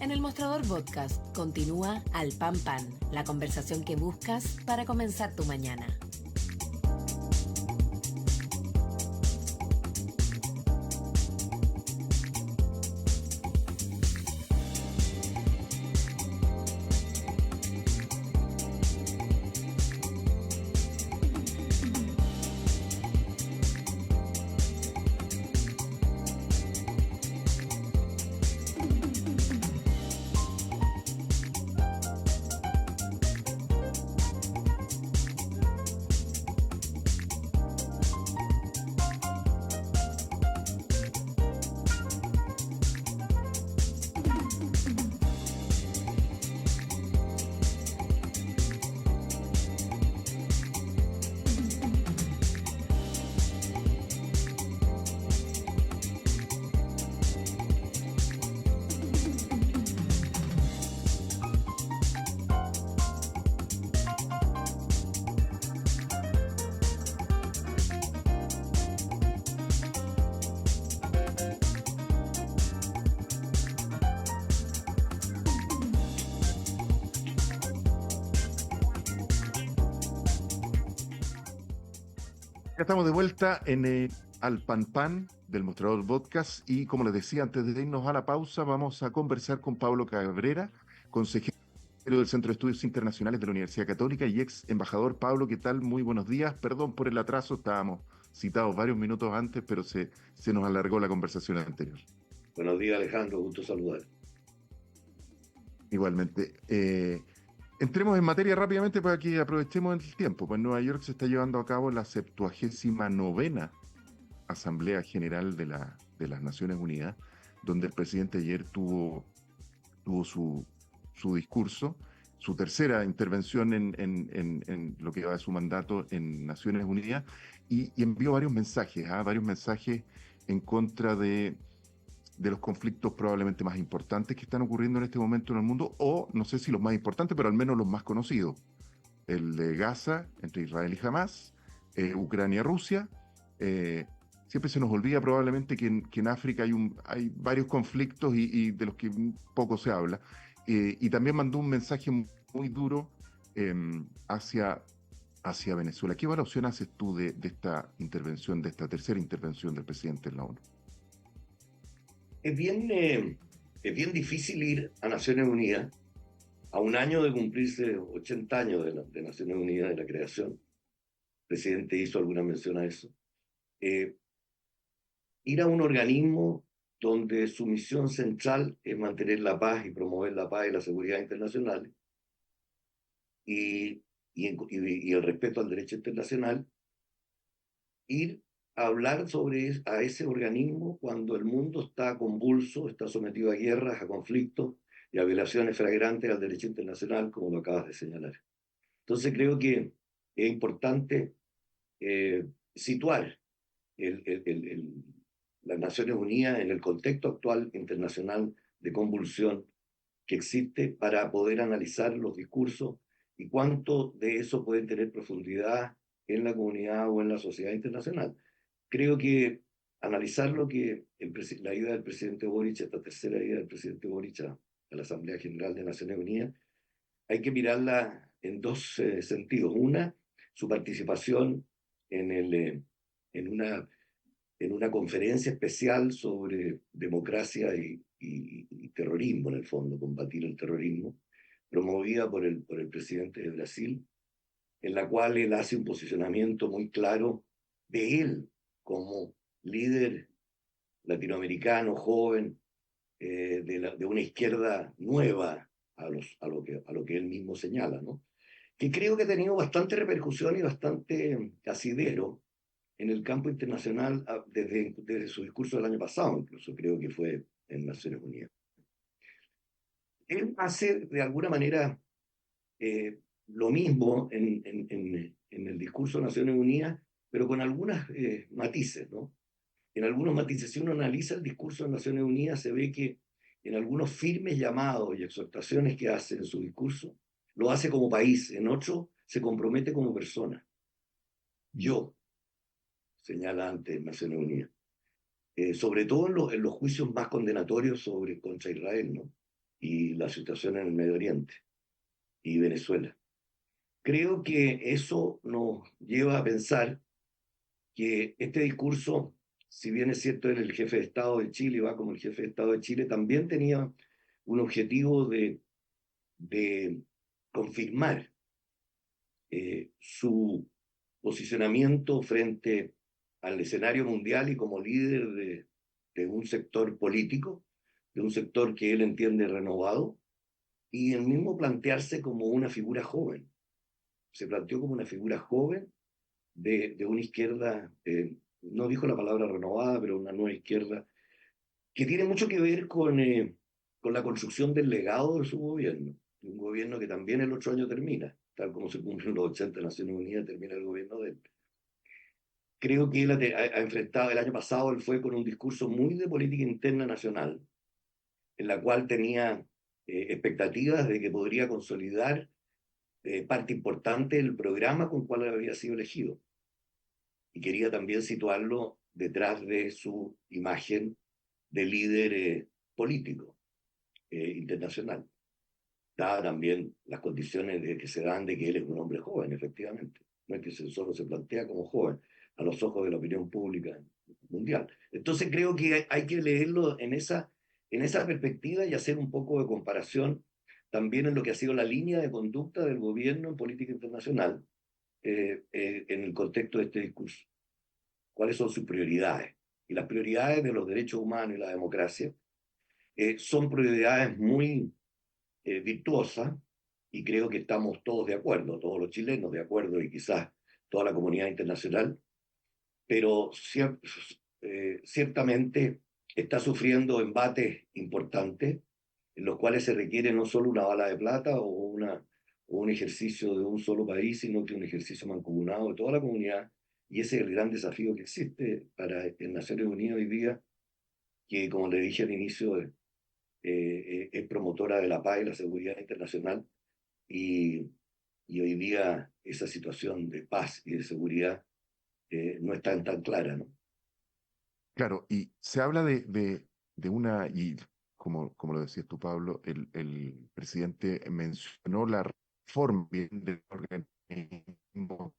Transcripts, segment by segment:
En el Mostrador Podcast continúa Al Pan Pan, la conversación que buscas para comenzar tu mañana. Ya estamos de vuelta en Al Pan Pan del Mostrador Podcast y como les decía, antes de irnos a la pausa, vamos a conversar con Pablo Cabrera, consejero del Centro de Estudios Internacionales de la Universidad Católica y ex embajador. Pablo, ¿qué tal? Muy buenos días. Perdón por el atraso, estábamos citados varios minutos antes, pero se nos alargó la conversación anterior. Buenos días, Alejandro, gusto saludar. Igualmente. Entremos en materia rápidamente para que aprovechemos el tiempo. Pues en Nueva York se está llevando a cabo la 79ª Asamblea General de las Naciones Unidas, donde el presidente ayer tuvo su discurso, su tercera intervención en lo que va de su mandato en Naciones Unidas, y envió varios mensajes en contra de los conflictos probablemente más importantes que están ocurriendo en este momento en el mundo, o no sé si los más importantes, pero al menos los más conocidos. El de Gaza, entre Israel y Hamás, Ucrania-Rusia. Siempre se nos olvida probablemente que en África hay varios conflictos y de los que poco se habla. Y también mandó un mensaje muy duro hacia Venezuela. ¿Qué evaluación haces tú de esta intervención, de esta tercera intervención del presidente en la ONU? Es bien difícil ir a Naciones Unidas a un año de cumplirse 80 años de Naciones Unidas, de la creación. El presidente hizo alguna mención a eso. Ir a un organismo donde su misión central es mantener la paz y promover la paz y la seguridad internacionales y el respeto al derecho internacional, ir a hablar a ese organismo cuando el mundo está convulso, está sometido a guerras, a conflictos y a violaciones flagrantes al derecho internacional, como lo acabas de señalar. Entonces creo que es importante situar las Naciones Unidas en el contexto actual internacional de convulsión que existe para poder analizar los discursos y cuánto de eso puede tener profundidad en la comunidad o en la sociedad internacional. Creo que analizar la ida del presidente Boric, esta tercera ida del presidente Boric a la Asamblea General de Naciones Unidas, hay que mirarla en dos sentidos. Una, su participación en una conferencia especial sobre democracia y terrorismo, en el fondo, combatir el terrorismo, promovida por el presidente de Brasil, en la cual él hace un posicionamiento muy claro de él como líder latinoamericano, joven, de una izquierda nueva a lo que él mismo señala, ¿no? Que creo que ha tenido bastante repercusión y bastante asidero en el campo internacional desde su discurso del año pasado, incluso creo que fue en Naciones Unidas. Él hace de alguna manera lo mismo en el discurso de Naciones Unidas, pero con algunos matices, ¿no? En algunos matices, si uno analiza el discurso de Naciones Unidas, se ve que en algunos firmes llamados y exhortaciones que hace en su discurso, lo hace como país, en otros se compromete como persona. Yo, señala antes Naciones Unidas. Sobre todo en los juicios más condenatorios contra Israel, ¿no? y la situación en el Medio Oriente y Venezuela. Creo que eso nos lleva a pensar que este discurso, si bien es cierto era el jefe de Estado de Chile, va como el jefe de Estado de Chile, también tenía un objetivo de confirmar su posicionamiento frente al escenario mundial y como líder de un sector político, de un sector que él entiende renovado, y el mismo plantearse como una figura joven. Se planteó como una figura joven de una izquierda, no dijo la palabra renovada, pero una nueva izquierda, que tiene mucho que ver con la construcción del legado de su gobierno, un gobierno que también el otro año termina, tal como se cumplen los 80 Naciones Unidas, termina el gobierno de él. Creo que él ha enfrentado, el año pasado él fue con un discurso muy de política interna nacional, en la cual tenía expectativas de que podría consolidar parte importante del programa con el cual había sido elegido. Y quería también situarlo detrás de su imagen de líder político internacional. Dada también las condiciones de que se dan de que él es un hombre joven, efectivamente. No es que solo se plantea como joven a los ojos de la opinión pública mundial. Entonces creo que hay que leerlo en esa perspectiva y hacer un poco de comparación también en lo que ha sido la línea de conducta del gobierno en política internacional en el contexto de este discurso. ¿Cuáles son sus prioridades? Y las prioridades de los derechos humanos y la democracia son prioridades muy virtuosas y creo que estamos todos de acuerdo, todos los chilenos de acuerdo y quizás toda la comunidad internacional, pero ciertamente está sufriendo embates importantes en los cuales se requiere no solo una bala de plata o un ejercicio de un solo país, sino que un ejercicio mancomunado de toda la comunidad. Y ese es el gran desafío que existe para Naciones Unidas hoy día, que como le dije al inicio, es promotora de la paz y la seguridad internacional. Y hoy día esa situación de paz y de seguridad no es tan clara, ¿no? Claro, y se habla de una, y como lo decías tú, Pablo, el presidente mencionó la reforma del organismo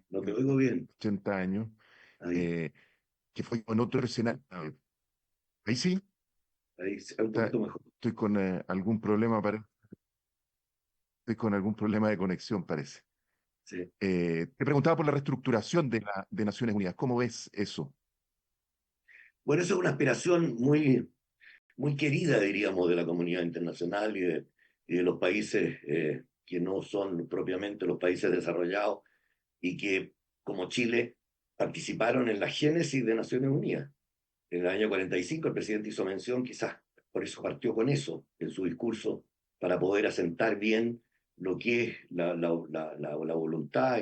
No te oigo bien. 80 años, Ahí, eh, que fue en otro escenario. Ahí sí, ahí, un está- poquito mejor. estoy con algún problema, estoy con algún problema de conexión, parece. Sí. Te preguntaba por la reestructuración de Naciones Unidas. ¿Cómo ves eso? Bueno, eso es una aspiración muy querida, diríamos, de la comunidad internacional y de los países que no son propiamente los países desarrollados y que, como Chile, participaron en la génesis de Naciones Unidas. En el año 45 el presidente hizo mención, quizás por eso partió con eso en su discurso, para poder asentar bien lo que es la voluntad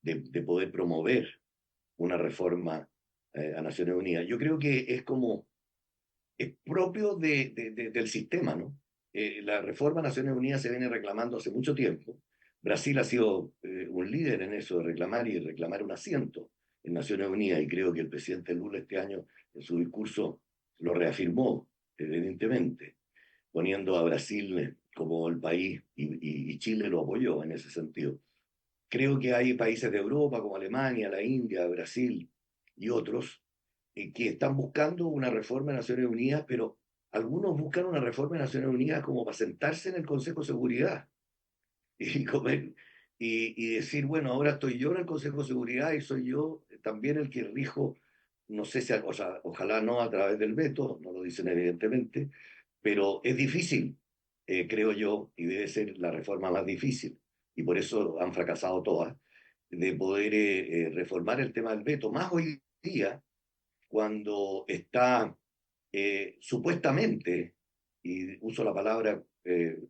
de poder promover una reforma a Naciones Unidas. Yo creo que es propio del sistema, ¿no? La reforma a Naciones Unidas se viene reclamando hace mucho tiempo. Brasil ha sido un líder en eso de reclamar y reclamar un asiento en Naciones Unidas y creo que el presidente Lula este año en su discurso lo reafirmó, evidentemente, poniendo a Brasil como el país y Chile lo apoyó en ese sentido. Creo que hay países de Europa como Alemania, la India, Brasil y otros que están buscando una reforma de Naciones Unidas, pero algunos buscan una reforma de Naciones Unidas como para sentarse en el Consejo de Seguridad y, y decir, bueno, ahora estoy yo en el Consejo de Seguridad y soy yo también el que rijo, no sé si, o sea, ojalá no a través del veto, no lo dicen evidentemente, pero es difícil, creo yo, y debe ser la reforma más difícil, y por eso han fracasado todas, de poder reformar el tema del veto, más hoy día, cuando está supuestamente, y uso la palabra de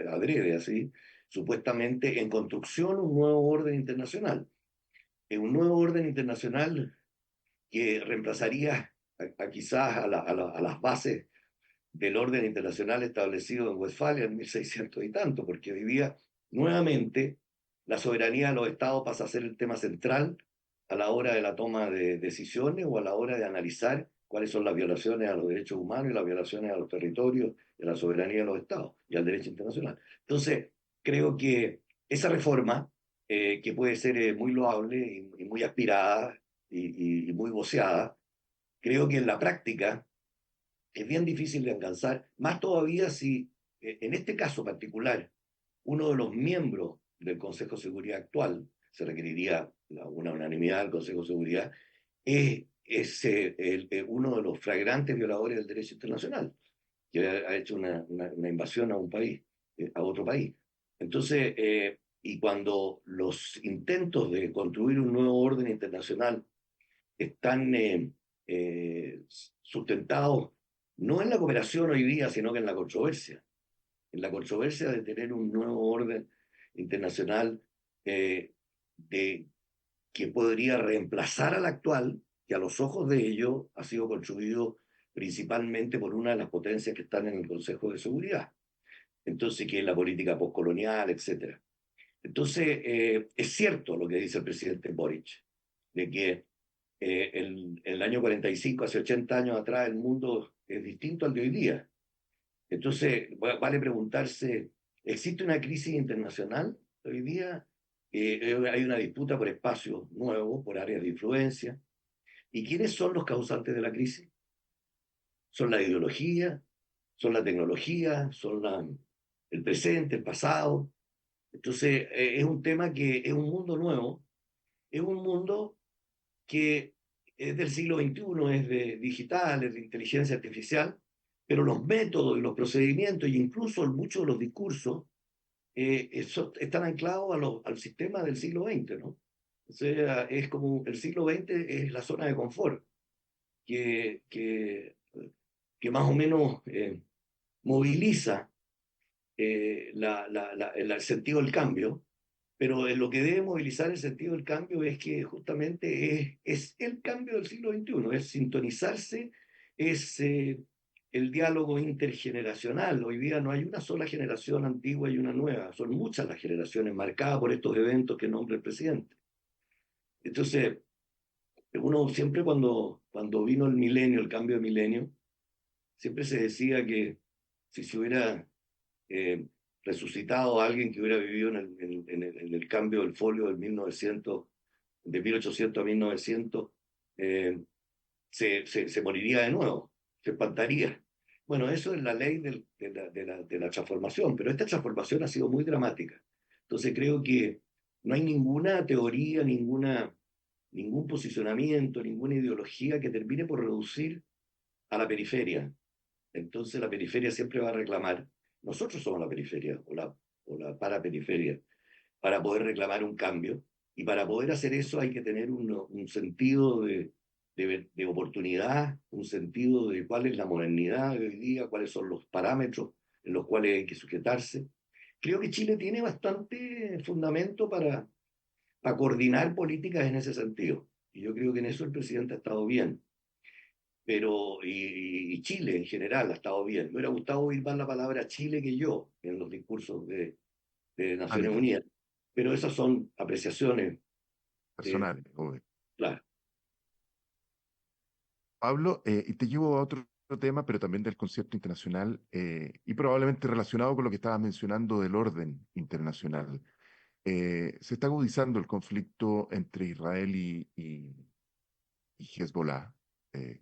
adrede así, supuestamente en construcción un nuevo orden internacional. Un nuevo orden internacional que reemplazaría quizás a las bases del orden internacional establecido en Westfalia en 1600 y tanto, porque hoy día nuevamente la soberanía de los estados pasa a ser el tema central a la hora de la toma de decisiones o a la hora de analizar cuáles son las violaciones a los derechos humanos y las violaciones a los territorios, a la soberanía de los estados y al derecho internacional. Entonces, creo que esa reforma, que puede ser muy loable y muy aspirada y muy voceada, creo que en la práctica es bien difícil de alcanzar, más todavía si en este caso particular uno de los miembros del Consejo de Seguridad actual, se requeriría una unanimidad del Consejo de Seguridad, es uno de los flagrantes violadores del derecho internacional, que ha hecho una invasión a un país, a otro país. Entonces, y cuando los intentos de construir un nuevo orden internacional están sustentados no en la cooperación hoy día, sino que en la controversia de tener un nuevo orden internacional eh, de, que podría reemplazar al actual, que a los ojos de ellos ha sido construido principalmente por una de las potencias que están en el Consejo de Seguridad. Entonces, que es la política postcolonial, etc. Entonces, es cierto lo que dice el presidente Boric, de que el año 45, hace 80 años atrás, el mundo es distinto al de hoy día. Entonces, vale preguntarse, ¿existe una crisis internacional hoy día? Hay una disputa por espacios nuevos, por áreas de influencia. ¿Y quiénes son los causantes de la crisis? ¿Son la ideología? ¿Son la tecnología? ¿Son el presente, el pasado? Entonces, es un tema que es un mundo nuevo, es un mundo que es del siglo XXI, es de digital, es de inteligencia artificial, pero los métodos y los procedimientos, e incluso muchos de los discursos, están anclados al sistema del siglo XX, ¿no? O sea, es como el siglo XX es la zona de confort, que, que, que más o menos moviliza el sentido del cambio, pero en lo que debe movilizar el sentido del cambio es que justamente es el cambio del siglo XXI, es sintonizarse, es el diálogo intergeneracional. Hoy día no hay una sola generación antigua y una nueva, son muchas las generaciones marcadas por estos eventos que nombra el presidente. Entonces, uno siempre cuando vino el milenio, el cambio de milenio, siempre se decía que si se hubiera eh, resucitado a alguien que hubiera vivido en el cambio del folio del 1900, de 1800 a 1900, se moriría de nuevo, se espantaría. Bueno, eso es la ley de la transformación, pero esta transformación ha sido muy dramática. Entonces creo que no hay ninguna teoría, ningún posicionamiento, ninguna ideología que termine por reducir a la periferia. Entonces la periferia siempre va a reclamar, nosotros somos la periferia o la paraperiferia, para poder reclamar un cambio. Y para poder hacer eso hay que tener un sentido de oportunidad, un sentido de cuál es la modernidad de hoy día, cuáles son los parámetros en los cuales hay que sujetarse. Creo que Chile tiene bastante fundamento para coordinar políticas en ese sentido. Y yo creo que en eso el presidente ha estado bien. Pero, y Chile en general ha estado bien. Me hubiera gustado oír más la palabra Chile que yo en los discursos de Ah, Naciones mira, Unidas. Pero esas son apreciaciones, personales, obvio. claro. Pablo, y te llevo a otro tema, pero también del concierto internacional, y probablemente relacionado con lo que estabas mencionando del orden internacional. Se está agudizando el conflicto entre Israel y Hezbollah,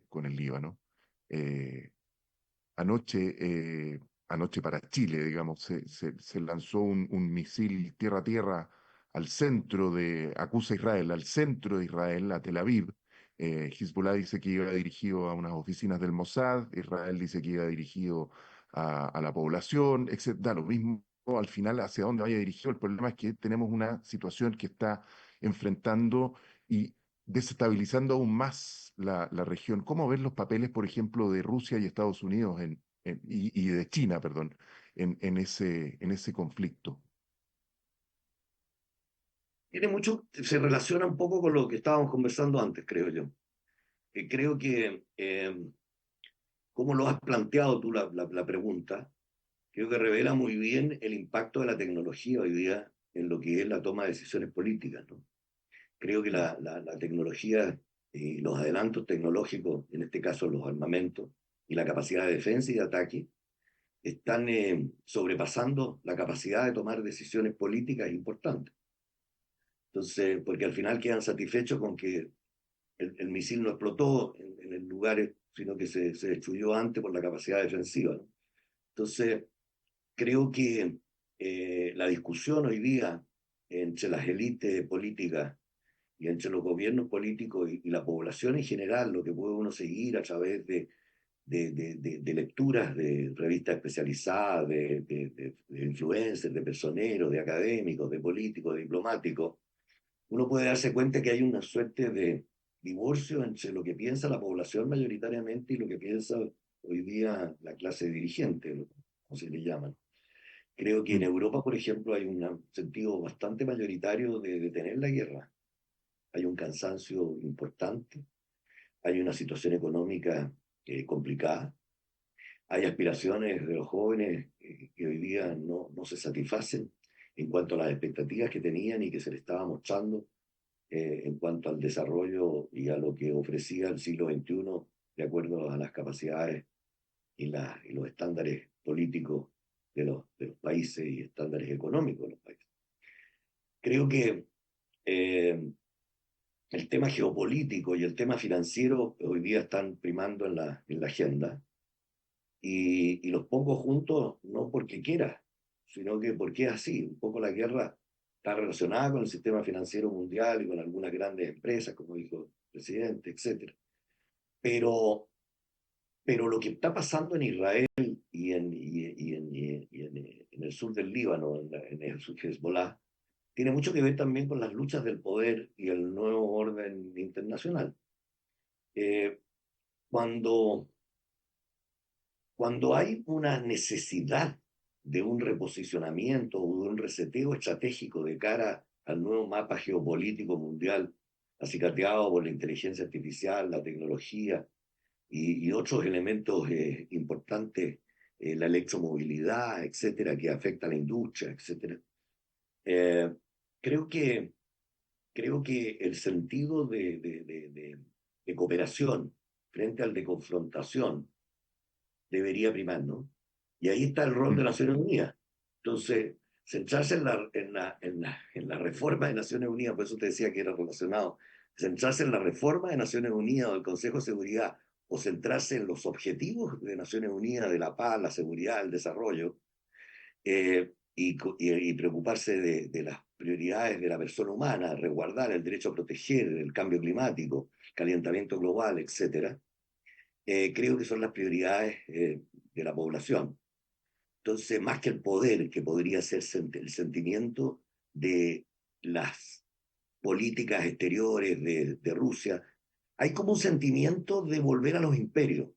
con el Líbano. Eh, anoche, anoche para Chile, digamos, se lanzó un misil tierra-tierra al centro acusa a Israel, al centro de Israel, a Tel Aviv. Hezbollah dice que iba dirigido a unas oficinas del Mossad, Israel dice que iba dirigido a la población, etc. Da lo mismo al final hacia dónde vaya dirigido. El problema es que tenemos una situación que está enfrentando y desestabilizando aún más la región. ¿Cómo ven los papeles, por ejemplo, de Rusia y Estados Unidos y de China, perdón, en ese conflicto? Tiene mucho, se relaciona un poco con lo que estábamos conversando antes, creo yo. Creo que, como lo has planteado tú la pregunta, creo que revela muy bien el impacto de la tecnología hoy día en lo que es la toma de decisiones políticas, ¿no? Creo que la tecnología y los adelantos tecnológicos, en este caso los armamentos, y la capacidad de defensa y de ataque, están sobrepasando la capacidad de tomar decisiones políticas importantes. Entonces, porque al final quedan satisfechos con que el misil no explotó en el lugar, sino que se destruyó antes por la capacidad defensiva, ¿no? Entonces, creo que la discusión hoy día entre las élites políticas y entre los gobiernos políticos y la población en general, lo que puede uno seguir a través de lecturas de revistas especializadas, de influencers, de personeros, de académicos, de políticos, de diplomáticos, uno puede darse cuenta que hay una suerte de divorcio entre lo que piensa la población mayoritariamente y lo que piensa hoy día la clase dirigente, ¿no? Como se le llaman. Creo que en Europa, por ejemplo, hay un sentido bastante mayoritario de detener la guerra. Hay un cansancio importante, hay una situación económica complicada, hay aspiraciones de los jóvenes que hoy día no se satisfacen en cuanto a las expectativas que tenían y que se les estaba mostrando en cuanto al desarrollo y a lo que ofrecía el siglo XXI de acuerdo a las capacidades y los estándares políticos de los países y estándares económicos de los países. Creo que el tema geopolítico y el tema financiero hoy día están primando en la agenda y los pongo juntos no porque quiera, sino que porque es así. Un poco la guerra está relacionada con el sistema financiero mundial y con algunas grandes empresas, como dijo el presidente, etc. Pero, pero lo que está pasando en Israel y en el sur del Líbano, en el Hezbollah, tiene mucho que ver también con las luchas del poder y el nuevo orden internacional. Eh, cuando, cuando hay una necesidad de un reposicionamiento o de un reseteo estratégico de cara al nuevo mapa geopolítico mundial, acicateado por la inteligencia artificial, la tecnología y otros elementos importantes, la electromovilidad, etcétera, que afecta a la industria, etcétera. Eh, creo que el sentido de cooperación frente al de confrontación debería primar, ¿no? Y ahí está el rol de Naciones Unidas. Entonces, centrarse en la reforma de Naciones Unidas, por eso te decía que era relacionado, centrarse en la reforma de Naciones Unidas o del Consejo de Seguridad, o centrarse en los objetivos de Naciones Unidas, de la paz, la seguridad, el desarrollo, y preocuparse de las prioridades de la persona humana, resguardar el derecho a proteger el cambio climático, calentamiento global, etcétera, creo que son las prioridades de la población. Entonces, más que el poder, que podría ser el sentimiento de las políticas exteriores de Rusia, hay como un sentimiento de volver a los imperios.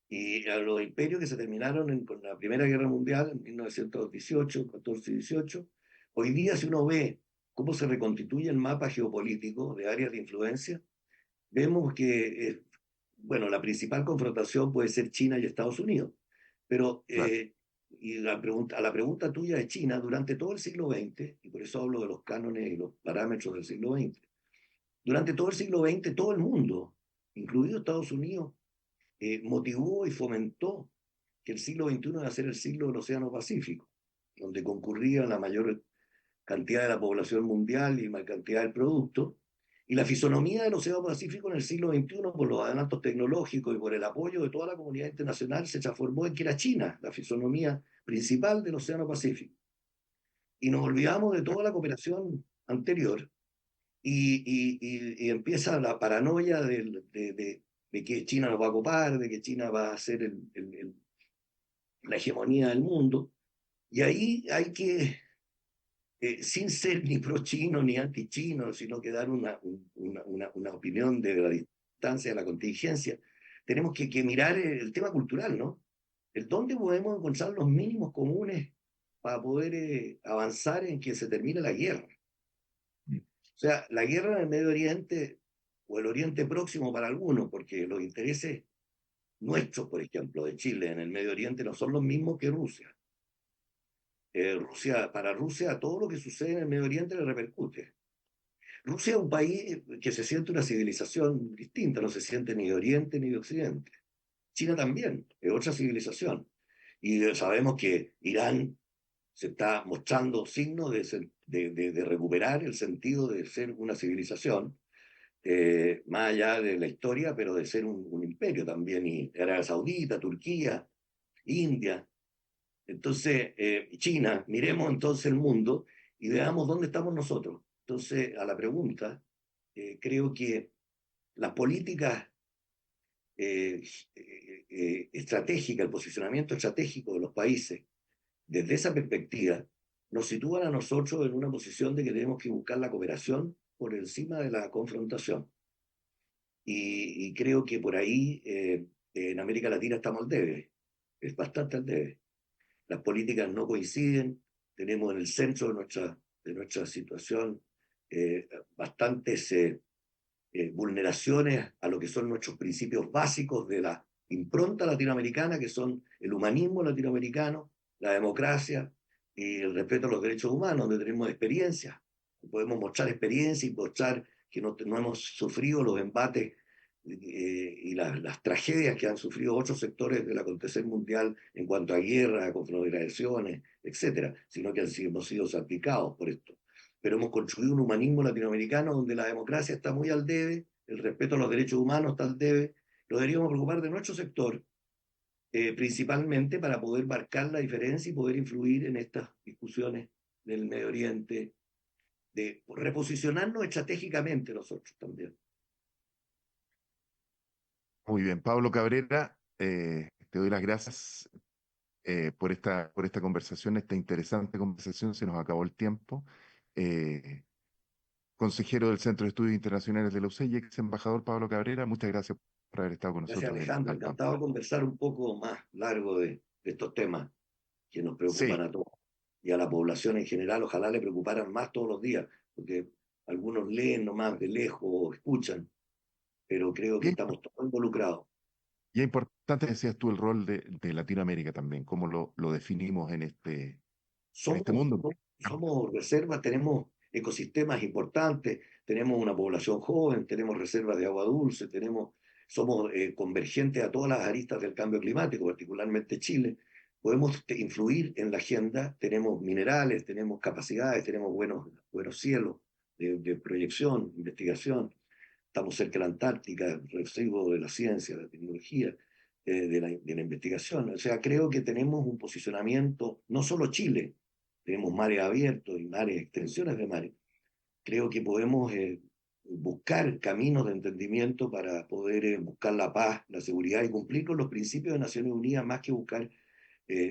Y a los imperios que se terminaron con la Primera Guerra Mundial en 1918, 14 y 18. Hoy día, si uno ve cómo se reconstituye el mapa geopolítico de áreas de influencia, vemos que, bueno, la principal confrontación puede ser China y Estados Unidos. Pero, Claro. y a la pregunta tuya de China, durante todo el siglo XX, y por eso hablo de los cánones y los parámetros del siglo XX, durante todo el siglo XX, todo el mundo, incluido Estados Unidos, motivó y fomentó que el siglo XXI iba a ser el siglo del Océano Pacífico, donde concurría la mayor cantidad de la población mundial y mayor cantidad del producto. Y la fisonomía del Océano Pacífico en el siglo XXI, por los adelantos tecnológicos y por el apoyo de toda la comunidad internacional, se transformó en que era China la fisonomía principal del Océano Pacífico. Y nos olvidamos de toda la cooperación anterior y empieza la paranoia de que China nos va a copar, de que China va a ser la hegemonía del mundo. Y ahí hay que, sin ser ni pro-chino ni anti-chino, sino que dar una opinión de la distancia, de la contingencia, tenemos que mirar el tema cultural, ¿no? El dónde podemos encontrar los mínimos comunes para poder avanzar en que se termine la guerra. O sea, la guerra en el Medio Oriente o el Oriente Próximo para algunos, porque los intereses nuestros, por ejemplo, de Chile en el Medio Oriente no son los mismos que Rusia. Para Rusia todo lo que sucede en el Medio Oriente le repercute. Rusia es un país que se siente una civilización distinta, no se siente ni de Oriente ni de Occidente. China también, es otra civilización. Y sabemos que Irán se está mostrando signos de recuperar el sentido de ser una civilización, más allá de la historia, pero de ser un imperio también, y Arabia Saudita, Turquía, India. Entonces, China, miremos entonces el mundo y veamos dónde estamos nosotros. Entonces, a la pregunta, creo que las políticas estratégicas, el posicionamiento estratégico de los países, desde esa perspectiva, nos sitúan a nosotros en una posición de que tenemos que buscar la cooperación por encima de la confrontación. Y creo que por ahí en América Latina estamos al debe, es bastante al debe. Las políticas no coinciden, tenemos en el centro de nuestra situación bastantes vulneraciones a lo que son nuestros principios básicos de la impronta latinoamericana, que son el humanismo latinoamericano, la democracia y el respeto a los derechos humanos, donde tenemos experiencia. Podemos mostrar experiencia y mostrar que no hemos sufrido los embates y las tragedias que han sufrido otros sectores del acontecer mundial en cuanto a guerra, conflagraciones, etcétera, sino que hemos sido salpicados por esto. Pero hemos construido un humanismo latinoamericano donde la democracia está muy al debe, el respeto a los derechos humanos está al debe. Lo deberíamos preocupar de nuestro sector, principalmente para poder marcar la diferencia y poder influir en estas discusiones del Medio Oriente, de reposicionarnos estratégicamente nosotros también. Muy bien, Pablo Cabrera, te doy las gracias por esta conversación, esta interesante conversación. Se nos acabó el tiempo. Eh, Consejero del Centro de Estudios Internacionales de la UCEY, ex embajador Pablo Cabrera, muchas gracias por haber estado con Gracias, nosotros en Alejandro. Alpam. Encantado de conversar un poco más largo de estos temas que nos preocupan Sí, a todos y a la población en general. Ojalá le preocuparan más todos los días, porque algunos leen nomás de lejos o escuchan, pero creo que bien, estamos todos involucrados. y es importante, decías tú, el rol de Latinoamérica también, cómo lo definimos en este Somos, mundo. somos reservas, tenemos ecosistemas importantes, tenemos una población joven, tenemos reservas de agua dulce, somos convergentes a todas las aristas del cambio climático, particularmente Chile. Podemos influir en la agenda, tenemos minerales, tenemos capacidades, tenemos buenos cielos de proyección, investigación. Estamos cerca de la Antártica, recibo de la ciencia, de la tecnología, de la investigación. O sea, creo que tenemos un posicionamiento, no solo Chile, tenemos mares abiertos y mares, extensiones de mares. Creo que podemos buscar caminos de entendimiento para poder buscar la paz, la seguridad y cumplir con los principios de Naciones Unidas, más que buscar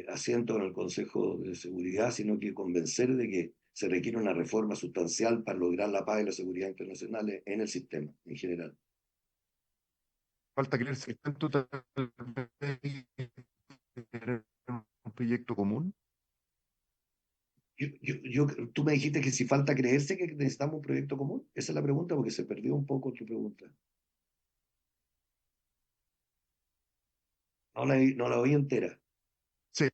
asiento en el Consejo de Seguridad, sino que convencer de que se requiere una reforma sustancial para lograr la paz y la seguridad internacionales en el sistema en general. Falta creerse tanto tal vez tener un proyecto común. Tú me dijiste que si falta creerse que necesitamos un proyecto común. Esa es la pregunta porque se perdió un poco tu pregunta. No la oí entera. Sí,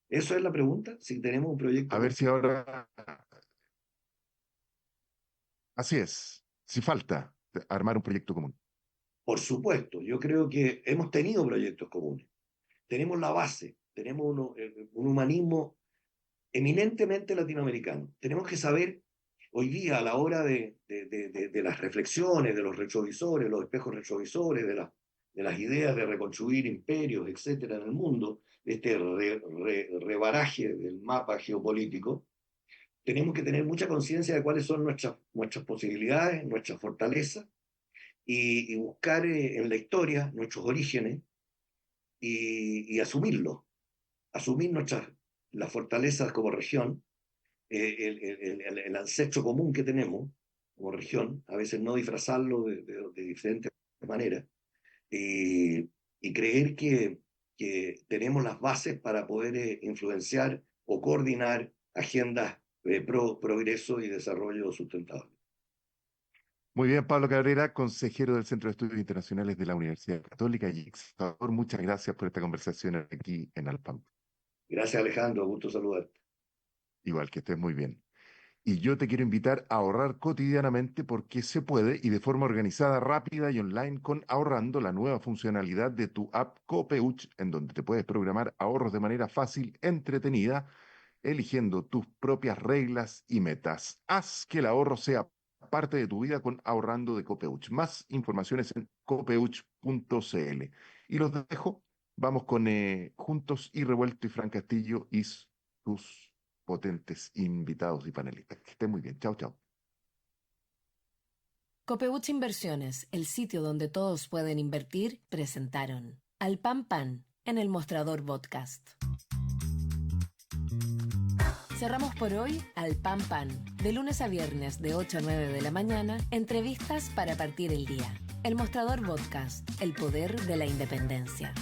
¿Eso es la pregunta? Si tenemos un proyecto a ver común. si ahora, así es, si falta armar un proyecto común. Por supuesto, yo creo que hemos tenido proyectos comunes. Tenemos la base, tenemos un humanismo eminentemente latinoamericano. Tenemos que saber hoy día a la hora de las reflexiones, de los retrovisores, los espejos retrovisores, de las ideas de reconstruir imperios, etcétera, en el mundo, este rebaraje del mapa geopolítico, tenemos que tener mucha conciencia de cuáles son nuestras posibilidades, nuestras fortalezas, y buscar en la historia nuestros orígenes y asumirlos, asumir las fortalezas como región, el ancestro común que tenemos como región, a veces no disfrazarlo de diferentes maneras, y creer que tenemos las bases para poder influenciar o coordinar agendas pro progreso y desarrollo sustentable. Muy bien, Pablo Cabrera, consejero del Centro de Estudios Internacionales de la Universidad Católica y ex embajador, muchas gracias por esta conversación aquí en Alpam. Gracias, Alejandro, gusto saludarte. Igual que estés muy bien. Y yo te quiero invitar a ahorrar cotidianamente porque se puede y de forma organizada, rápida y online con Ahorrando, la nueva funcionalidad de tu app Copeuch, en donde te puedes programar ahorros de manera fácil, entretenida, eligiendo tus propias reglas y metas. Haz que el ahorro sea parte de tu vida con Ahorrando de Copeuch. Más informaciones en copeuch.cl. Y los dejo. Vamos con Juntos y Revuelto y Fran Castillo y sus potentes invitados y panelistas. Que estén muy bien. Chao, chao. Copeuch Inversiones, el sitio donde todos pueden invertir, presentaron Al Pan Pan en el Mostrador Podcast. Cerramos por hoy Al Pan Pan, de lunes a viernes de 8 a 9 de la mañana, entrevistas para partir el día. El Mostrador Podcast, el poder de la independencia.